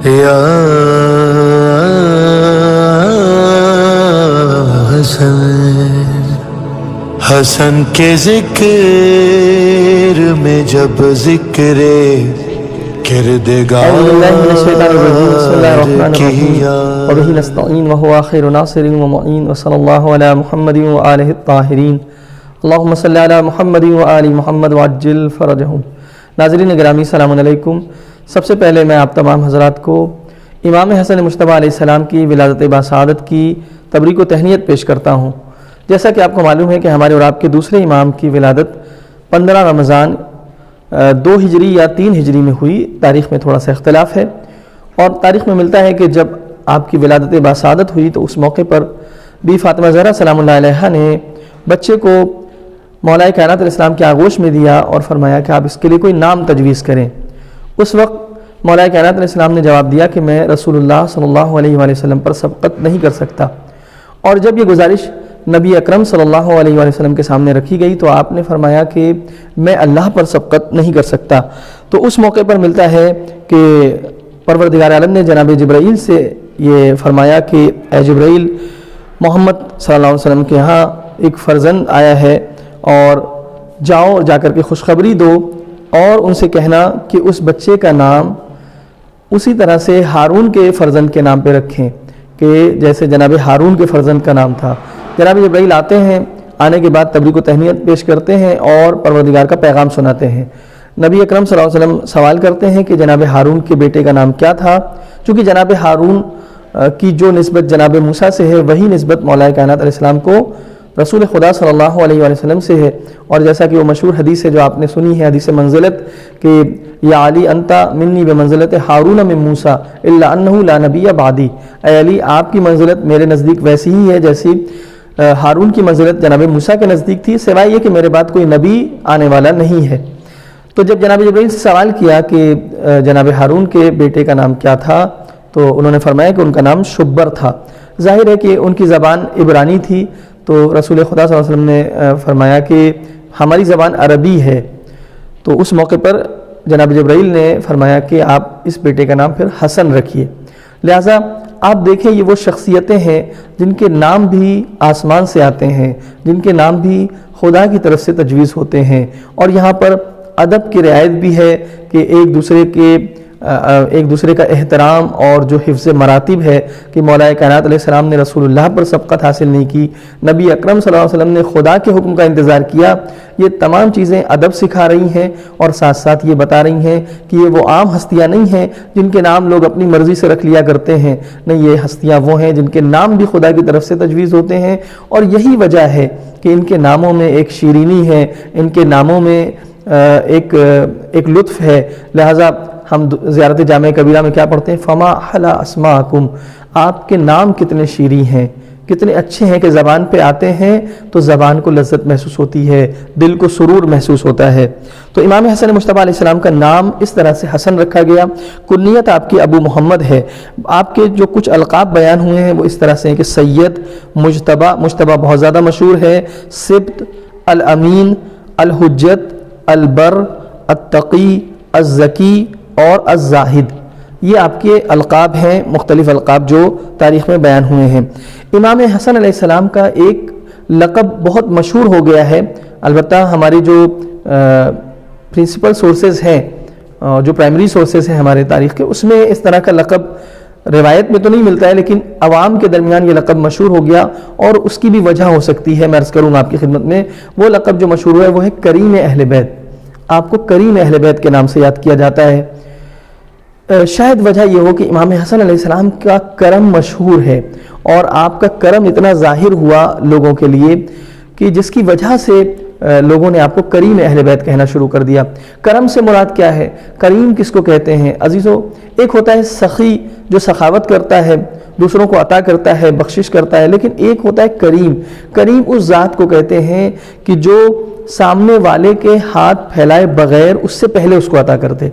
یا حسن، حسن کے ذکر میں جب ذکر کردگار اعوذ باللہ من الشیطان الرجیم بسم اللہ الرحمن الرحیم وبہ نستعین وهو خیر ناصر ومعین وصلی اللہ علی محمد وآلہ الطاہرین اللہم صلی علی محمد وآل محمد وعجل فرجہم۔ ناظرین گرامی السلام علیکم۔ سب سے پہلے میں آپ تمام حضرات کو امام حسن مجتبیٰ علیہ السلام کی ولادت باسعادت کی تبریک و تہنیت پیش کرتا ہوں۔ جیسا کہ آپ کو معلوم ہے کہ ہمارے اور آپ کے دوسرے امام کی ولادت 15 رمضان 2 ہجری یا 3 ہجری میں ہوئی، تاریخ میں تھوڑا سا اختلاف ہے، اور تاریخ میں ملتا ہے کہ جب آپ کی ولادت باسعادت ہوئی تو اس موقع پر بی فاطمہ زہرا سلام اللہ علیہا نے بچے کو مولا کائنات علیہ السلام کے آغوش میں دیا اور فرمایا کہ آپ اس کے لیے کوئی نام تجویز کریں۔ اس وقت مولا کائنات علیہ السلام نے جواب دیا کہ میں رسول اللہ صلی اللہ علیہ وآلہ وسلم پر سبقت نہیں کر سکتا، اور جب یہ گزارش نبی اکرم صلی اللہ علیہ وآلہ وسلم کے سامنے رکھی گئی تو آپ نے فرمایا کہ میں اللہ پر سبقت نہیں کر سکتا۔ تو اس موقع پر ملتا ہے کہ پروردگار عالم نے جناب جبرائیل سے یہ فرمایا کہ اے جبرائیل، محمد صلی اللہ علیہ وسلم کے ہاں ایک فرزند آیا ہے، اور جاؤ جا کر کے خوشخبری دو اور ان سے کہنا کہ اس بچے کا نام اسی طرح سے ہارون کے فرزند کے نام پہ رکھیں کہ جیسے جناب ہارون کے فرزند کا نام تھا۔ جناب جبرائیل آتے ہیں، آنے کے بعد تبریک و تہنیت پیش کرتے ہیں اور پروردگار کا پیغام سناتے ہیں۔ نبی اکرم صلی اللہ علیہ وسلم سوال کرتے ہیں کہ جناب ہارون کے بیٹے کا نام کیا تھا، چونکہ جناب ہارون کی جو نسبت جناب موسیٰ سے ہے وہی نسبت مولا کائنات علیہ السلام کو رسول خدا صلی اللہ علیہ وآلہ وسلم سے ہے، اور جیسا کہ وہ مشہور حدیث ہے جو آپ نے سنی ہے، حدیث منزلت، کہ یا علی انت منی بمنزلت ہارون من موسیٰ الا انہ لا نبی بعدی، اے علی آپ کی منزلت میرے نزدیک ویسی ہی ہے جیسی ہارون کی منزلت جناب موسیٰ کے نزدیک تھی، سوائے یہ کہ میرے بعد کوئی نبی آنے والا نہیں ہے۔ تو جب جناب جبرائیل سے سوال کیا کہ جناب ہارون کے بیٹے کا نام کیا تھا تو انہوں نے فرمایا کہ ان کا نام شبر تھا۔ ظاہر ہے کہ ان کی زبان عبرانی تھی، تو رسول خدا صلی اللہ علیہ وسلم نے فرمایا کہ ہماری زبان عربی ہے، تو اس موقع پر جناب جبرائیل نے فرمایا کہ آپ اس بیٹے کا نام پھر حسن رکھیے۔ لہٰذا آپ دیکھیں یہ وہ شخصیتیں ہیں جن کے نام بھی آسمان سے آتے ہیں، جن کے نام بھی خدا کی طرف سے تجویز ہوتے ہیں، اور یہاں پر ادب کی رعایت بھی ہے کہ ایک دوسرے کا احترام اور جو حفظ مراتب ہے کہ مولا کائنات علیہ السلام نے رسول اللہ پر سبقت حاصل نہیں کی، نبی اکرم صلی اللہ علیہ وسلم نے خدا کے حکم کا انتظار کیا، یہ تمام چیزیں ادب سکھا رہی ہیں اور ساتھ ساتھ یہ بتا رہی ہیں کہ یہ وہ عام ہستیاں نہیں ہیں جن کے نام لوگ اپنی مرضی سے رکھ لیا کرتے ہیں، نہیں، یہ ہستیاں وہ ہیں جن کے نام بھی خدا کی طرف سے تجویز ہوتے ہیں، اور یہی وجہ ہے کہ ان کے ناموں میں ایک شیرینی ہے، ان کے ناموں میں ایک لطف ہے۔ لہٰذا ہم زیارت جامع کبیرہ میں کیا پڑھتے ہیں؟ فما حلا اسماءکم، آپ کے نام کتنے شیریں ہیں، کتنے اچھے ہیں کہ زبان پہ آتے ہیں تو زبان کو لذت محسوس ہوتی ہے، دل کو سرور محسوس ہوتا ہے۔ تو امام حسن مجتبیٰ علیہ السلام کا نام اس طرح سے حسن رکھا گیا۔ کنیت آپ کی ابو محمد ہے۔ آپ کے جو کچھ القاب بیان ہوئے ہیں وہ اس طرح سے ہیں کہ سید، مجتبیٰ بہت زیادہ مشہور ہے، سبت، الامین، الحجت، البر، التقی، الزکی اور الزاہد، یہ آپ کے القاب ہیں، مختلف القاب جو تاریخ میں بیان ہوئے ہیں۔ امام حسن علیہ السلام کا ایک لقب بہت مشہور ہو گیا ہے، البتہ ہماری جو پرنسپل سورسز ہیں، جو پرائمری سورسز ہیں ہمارے تاریخ کے، اس میں اس طرح کا لقب روایت میں تو نہیں ملتا ہے، لیکن عوام کے درمیان یہ لقب مشہور ہو گیا، اور اس کی بھی وجہ ہو سکتی ہے، میں عرض کروں آپ کی خدمت میں۔ وہ لقب جو مشہور ہوا ہے وہ ہے کریم اہل بیت، آپ کو کریم اہل بیت کے نام سے یاد کیا جاتا ہے۔ شاید وجہ یہ ہو کہ امام حسن علیہ السلام کا کرم مشہور ہے، اور آپ کا کرم اتنا ظاہر ہوا لوگوں کے لیے کہ جس کی وجہ سے لوگوں نے آپ کو کریم اہل بیت کہنا شروع کر دیا۔ کرم سے مراد کیا ہے؟ کریم کس کو کہتے ہیں عزیزو؟ ایک ہوتا ہے سخی جو سخاوت کرتا ہے، دوسروں کو عطا کرتا ہے، بخشش کرتا ہے، لیکن ایک ہوتا ہے کریم۔ کریم اس ذات کو کہتے ہیں کہ جو سامنے والے کے ہاتھ پھیلائے بغیر اس سے پہلے اس کو عطا کرتے،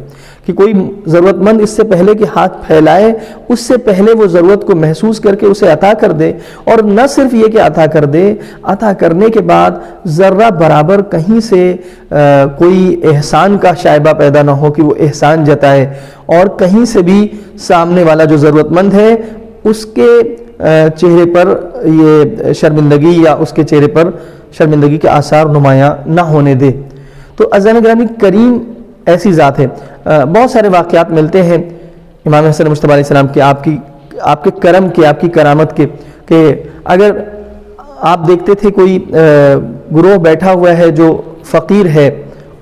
کہ کوئی ضرورت مند اس سے پہلے کہ ہاتھ پھیلائے اس سے پہلے وہ ضرورت کو محسوس کر کے اسے عطا کر دے، اور نہ صرف یہ کہ عطا کر دے، عطا کرنے کے بعد ذرہ برابر کہیں سے کوئی احسان کا شائبہ پیدا نہ ہو کہ وہ احسان جتائے، اور کہیں سے بھی سامنے والا جو ضرورت مند ہے اس کے چہرے پر یہ شرمندگی یا اس کے چہرے پر شرمندگی کے آثار نمایاں نہ ہونے دے۔ تو عزیزان گرامی، کریم ایسی ذات ہے۔ بہت سارے واقعات ملتے ہیں امام حسن مجتبیٰ علیہ السلام کے، آپ کے کرم کے، آپ کی کرامت کے، کہ اگر آپ دیکھتے تھے کوئی گروہ بیٹھا ہوا ہے جو فقیر ہے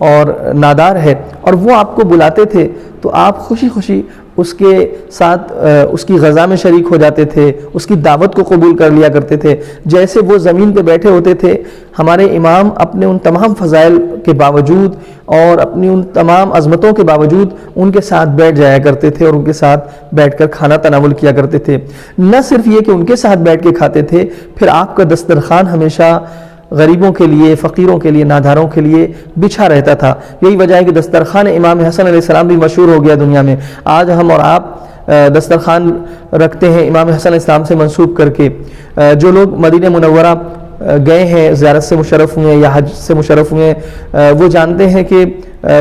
اور نادار ہے، اور وہ آپ کو بلاتے تھے تو آپ خوشی خوشی اس کے ساتھ اس کی غذا میں شریک ہو جاتے تھے، اس کی دعوت کو قبول کر لیا کرتے تھے۔ جیسے وہ زمین پہ بیٹھے ہوتے تھے، ہمارے امام اپنے ان تمام فضائل کے باوجود اور اپنی ان تمام عظمتوں کے باوجود ان کے ساتھ بیٹھ جایا کرتے تھے، اور ان کے ساتھ بیٹھ کر کھانا تناول کیا کرتے تھے۔ نہ صرف یہ کہ ان کے ساتھ بیٹھ کے کھاتے تھے، پھر آپ کا دسترخوان ہمیشہ غریبوں کے لیے، فقیروں کے لیے، ناداروں کے لیے بچھا رہتا تھا۔ یہی وجہ ہے کہ دسترخوان امام حسن علیہ السلام بھی مشہور ہو گیا دنیا میں۔ آج ہم اور آپ دسترخوان رکھتے ہیں امام حسن علیہ السلام سے منسوب کر کے۔ جو لوگ مدینہ منورہ گئے ہیں، زیارت سے مشرف ہوئے ہیں یا حج سے مشرف ہوئے ہیں، وہ جانتے ہیں کہ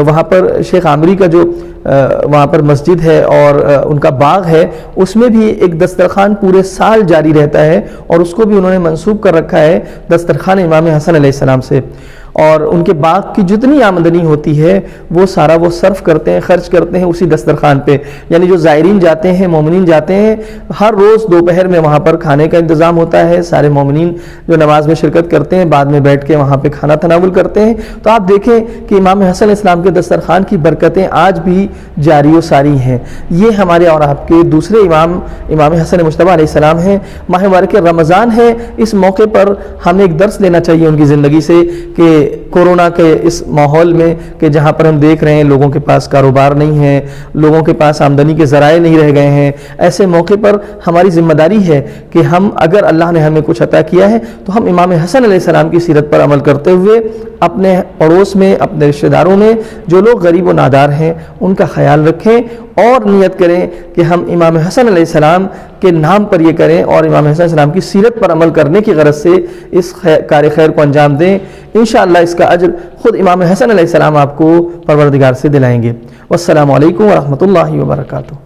وہاں پر شیخ عامری کا جو وہاں پر مسجد ہے اور ان کا باغ ہے، اس میں بھی ایک دسترخوان پورے سال جاری رہتا ہے، اور اس کو بھی انہوں نے منسوب کر رکھا ہے دسترخوان امام حسن علیہ السلام سے۔ اور ان کے باغ کی جتنی آمدنی ہوتی ہے وہ سارا وہ صرف کرتے ہیں، خرچ کرتے ہیں اسی دسترخوان پہ۔ یعنی جو زائرین جاتے ہیں، مومنین جاتے ہیں، ہر روز دوپہر میں وہاں پر کھانے کا انتظام ہوتا ہے۔ سارے مومنین جو نماز میں شرکت کرتے ہیں بعد میں بیٹھ کے وہاں پہ کھانا تناول کرتے ہیں۔ تو آپ دیکھیں کہ امام حسن علیہ السلام کے دسترخوان کی برکتیں آج بھی جاری و ساری ہیں۔ یہ ہمارے اور آپ کے دوسرے امام حسن مجتبیٰ علیہ السلام ہیں۔ ماہ مبارک رمضان ہے، اس موقع پر ہمیں ایک درس لینا چاہیے ان کی زندگی سے، کہ کورونا کے اس ماحول میں کہ جہاں پر ہم دیکھ رہے ہیں لوگوں کے پاس کاروبار نہیں ہے، لوگوں کے پاس آمدنی کے ذرائع نہیں رہ گئے ہیں، ایسے موقع پر ہماری ذمہ داری ہے کہ ہم اگر اللہ نے ہمیں کچھ عطا کیا ہے تو ہم امام حسن علیہ السلام کی سیرت پر عمل کرتے ہوئے اپنے پڑوس میں، اپنے رشتہ داروں میں جو لوگ غریب و نادار ہیں ان کا خیال رکھیں، اور نیت کریں کہ ہم امام حسن علیہ السلام کے نام پر یہ کریں اور امام حسن علیہ السلام کی سیرت پر عمل کرنے کی غرض سے اس کار خیر کو انجام دیں۔ انشاءاللہ اس کا اجر خود امام حسن علیہ السلام آپ کو پروردگار سے دلائیں گے۔ والسلام علیکم ورحمۃ اللہ وبرکاتہ۔